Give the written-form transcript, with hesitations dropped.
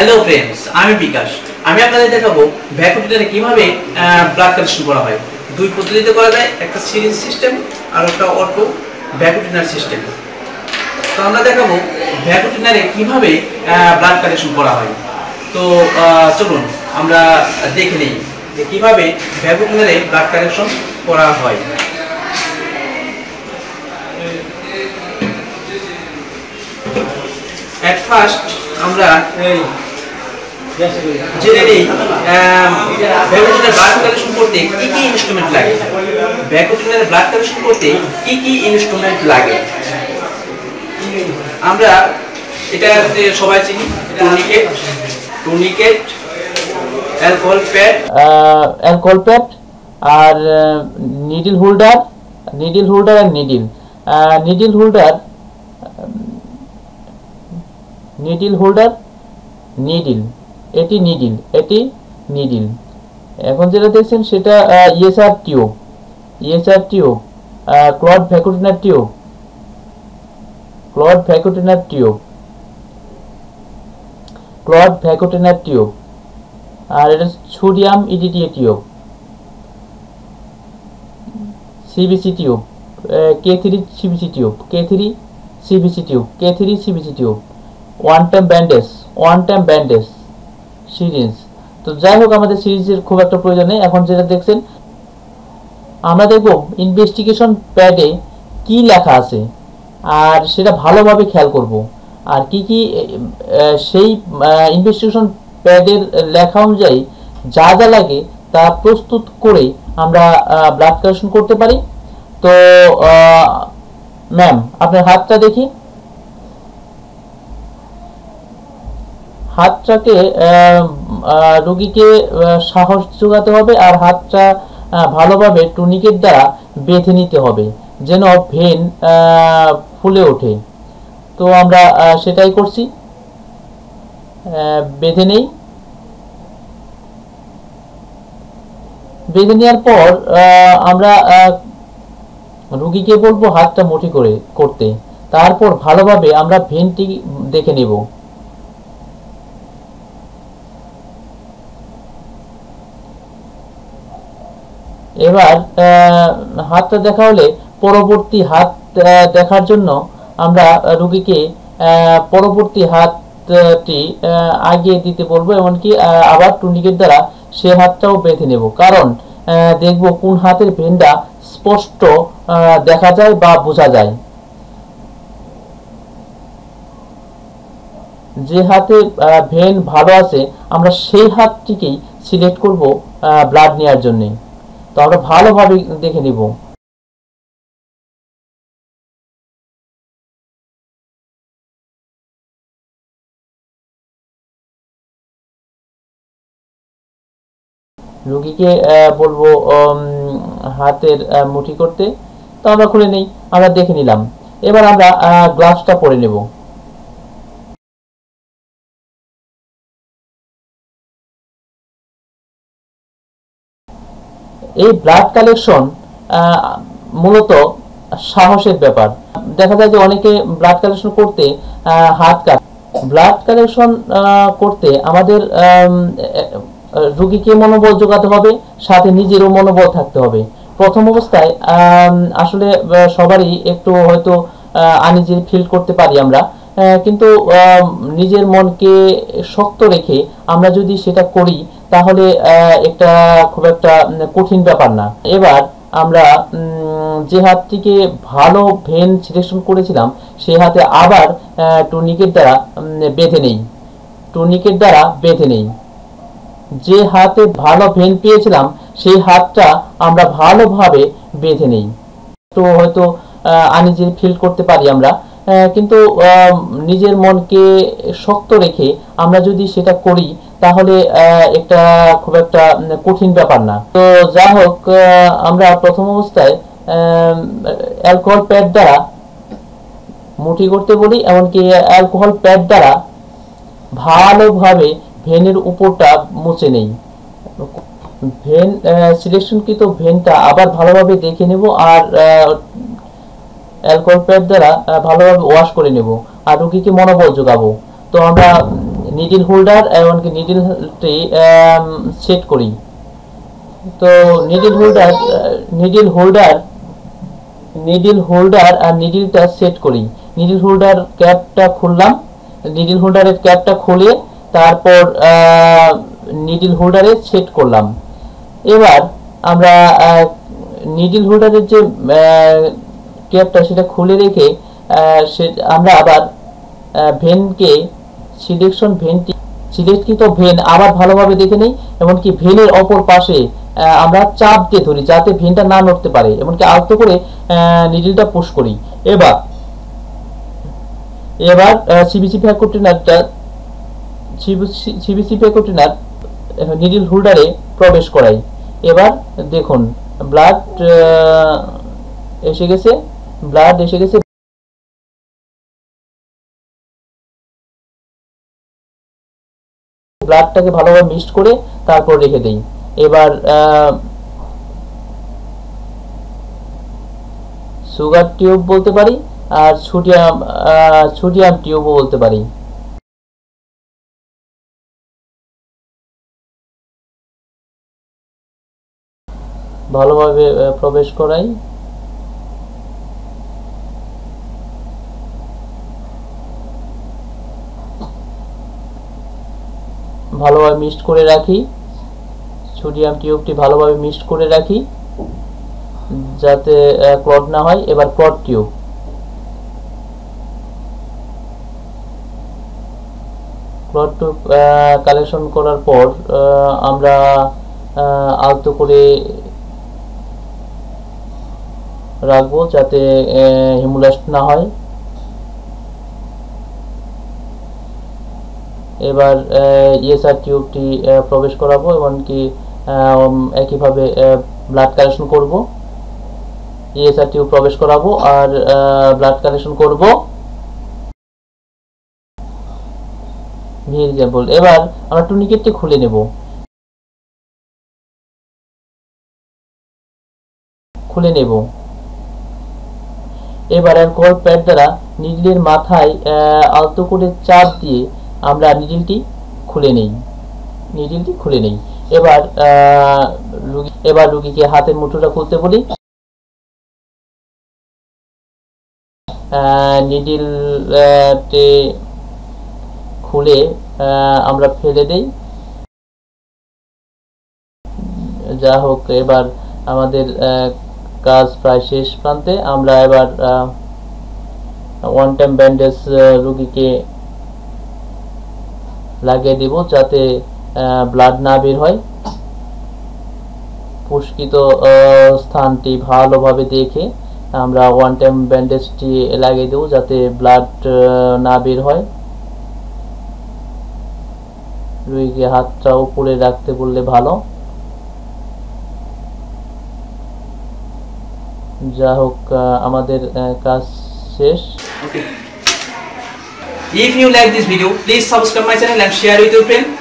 Hello friends, আমি বিকাশ। আমি আপনাদের দেখাবো ভ্যাকুটিনারে কিভাবে ব্লাড কালেকশন করা হয়। দুই পদ্ধতিতে করা যায়, একটা সিরিজ সিস্টেম আর একটা অটো ভ্যাকুটিনার সিস্টেম। তো আমরা দেখাবো ভ্যাকুটিনারে কিভাবে ব্লাড কালেকশন করা হয়। তো চলুন আমরা দেখে নিই যে কিভাবে ভ্যাকুটিনারে ব্লাড কালেকশন করা হয়। এট ফার্স্ট আমরা জেনে নিই ভ্যাকুটিনারে ব্লাড কালেকশন করতে কি কি ইনস্ট্রুমেন্ট লাগে। ভ্যাকুটিনারে ব্লাড কালেকশন করতে কি কি ইনস্ট্রুমেন্ট লাগে আমরা এটা সবাই চিনি। টুর্নিকেট, অ্যালকোহল প্যাড আর নিডল হোল্ডার আর নিডল এটি নিডল। এখন যেটা দেখছেন সেটা ইএসআর টিউব, ক্লড ভ্যাকুটিনার টিউব, আর এটা sodium EDTA tube, CBC tube, K3 CBC tube, one time bandage, syringe. তো যাই হোক, আমাদের সিরিজের খুব একটা প্রয়োজন নেই। এখন যেটা দেখছেন আমরা দেখব ইনভেস্টিগেশন প্যাডে কি লেখা আছে, আর সেটা ভালোভাবে খেয়াল করব। আর কি কি সেই ইনভেস্টিগেশন প্যাডের লেখা অনুযায়ী যা যা লাগে তা প্রস্তুত করে আমরা ব্লাড কালেকশন করতে পারি। তো ম্যাম, আপনার হাতটা দেখি। হাতটাকে রোগীকে সাহস যোগাতে হবে, আর হাতটা ভালোভাবে টুনিকেট দ্বারা বেঁধে নিতে হবে যেন ভেন ফুলে ওঠে। তো আমরা সেটাই করছি, বেঁধে নেই। বেঁধে নেওয়ার পর আমরা রোগীকে বলবো হাতটা মুঠি করে করতে। তারপর ভালোভাবে আমরা ভেনটি দেখে নেব। এবার হাতটা দেখা হলে পরবর্তী হাত দেখার জন্য আমরা রোগীকে পরবর্তী হাতটি আগিয়ে দিতে বলবো, এমনকি আবার টুনিকেট দ্বারা সে হাতটাও বেঁধে নেব। কারণ দেখব কোন হাতের ভেনটা স্পষ্ট দেখা যায় বা বোঝা যায়। যে হাতে ভেন ভালো আছে আমরা সেই হাতটিকেই সিলেক্ট করব ব্লাড নেওয়ার জন্য। তো আমরা ভালোভাবে দেখে নিব। রোগীকে বলবো হাতের মুঠি করতে। তো আমরা খুলে নেই, আমরা দেখে নিলাম। এবার আমরা গ্লাভসটা পরে নেব। এই ব্লাড কালেকশন মূলত সাহসের ব্যাপার। দেখা যায় যে অনেকে ব্লাড কালেকশন করতে হাত কাটে। ব্লাড কালেকশন করতে আমাদের রোগীকে মনোবল যোগাতে হবে, সাথে নিজেরও মনোবল থাকতে হবে। প্রথম অবস্থায় আসলে সবারই একটু হয়তো আনইজি ফিল করতে পারি আমরা, কিন্তু নিজের মনকে শক্ত রেখে আমরা যদি সেটা করি তাহলে একটা খুব একটা কঠিন ব্যাপার না। এবার আমরা যে হাতটিকে ভালো ভেন সিলেকশন করেছিলাম সেই হাতে আবার টুনিকেট দ্বারা বেঁধে নেই। যে হাতে ভালো ভেন পেয়েছিলাম সেই হাতটা আমরা ভালোভাবে বেঁধে নেই। তো হয়তো আনইজি ফিল করতে পারি আমরা, কিন্তু নিজের মনকে শক্ত রেখে আমরা যদি সেটা করি তাহলে একটা খুব একটা কঠিন ব্যাপার না। তো যা হোক, আমরা প্রথম অবস্থায় অ্যালকোহল প্যাড দ্বারা মুঠি করতে বলি, এমনকি অ্যালকোহল প্যাড দ্বারা ভালোভাবে ভেনের উপরটা মুছে নেই। ভেন সিলেকশনকৃত ভেনটা আবার ভালোভাবে দেখে নেব, আর অ্যালকোহল প্যাড দ্বারা ভালোভাবে ওয়াশ করে নেব, আর রোগীকে মনোবল যোগাবো। তো আমরা নিডল হোল্ডার এমনকি নিডলটি সেট করি। তো নিডল হোল্ডার আর নিডলটা সেট করি। নিডল হোল্ডার ক্যাপটা খুললাম, নিডল হোল্ডারের ক্যাপটা খুলে তারপর নিডল হোল্ডারে সেট করলাম। এবার আমরা নিডল হোল্ডারের যে ক্যাপটা সেটা খুলে রেখে আমরা আবার ভেনকে সিলেক্টকৃত ভেন আবার ভালোভাবে দেখে নেই, এমনকি ভেনের অপর পাশে আমরা চাপ দিয়ে ধরি যাতে ভেনটা না নড়তে পারে, এমনকি আলতো করে নিডলটা পুশ করি। এবার সিবিসি ভ্যাকুম নিডল হোল্ডারে প্রবেশ করাই। এবার দেখুন ব্লাড এসে গেছে। ব্লাডটাকে ভালোভাবে মিক্সড করে তারপর রেখে দেই। এবার সুগার টিউব বলতে পারি আর সোডিয়াম টিউবও বলতে পারি। ভালোভাবে প্রবেশ করাই। ভালোভাবে মিক্সড করে রাখি। সোডিয়াম টিউবটি ভালোভাবে মিক্সড করে রাখি যাতে ক্লট না হয়। এবার ক্লট টিউব কালেকশন করার পর আমরা আলতো করে রাখবো যাতে হিমোলাইজ না হয়। এবার ইএসআর টিউবটি প্রবেশ করাবো, এমনকি একইভাবে ব্লাড কালেকশন করব। ইএসআর টিউব প্রবেশ করাবো আর ব্লাড কালেকশন করব। এবার আমরা টুনিকেটটি খুলে নেব। এবার অ্যালকোহল প্যাড দ্বারা নিডলের মাথায় আলতো করে চাপ দিয়ে আমরা নিডলটি খুলে নেই। এবার রোগীকে হাতের মুঠোটা খুলতে বলি। নিডলটি খুলে আমরা ফেলে দেই। যা হোক, এবার আমাদের কাজ প্রায় শেষ প্রান্তে। আমরা এবার ওয়ান টাইম ব্যান্ডেজ রোগীকে লাগিয়ে দেব যাতে ব্লাড না বের হয়। পুষ্কিত স্থানটি ভালোভাবে দেখে আমরা ওয়ান টাইম ব্যান্ডেজটি লাগিয়ে দেব যাতে ব্লাড না বের হয়। রোগীকে হাতটা উপরে রাখতে বললে ভালো। যা হোক, আমাদের কাজ শেষ। If you like this video, please subscribe my channel and share with your friends.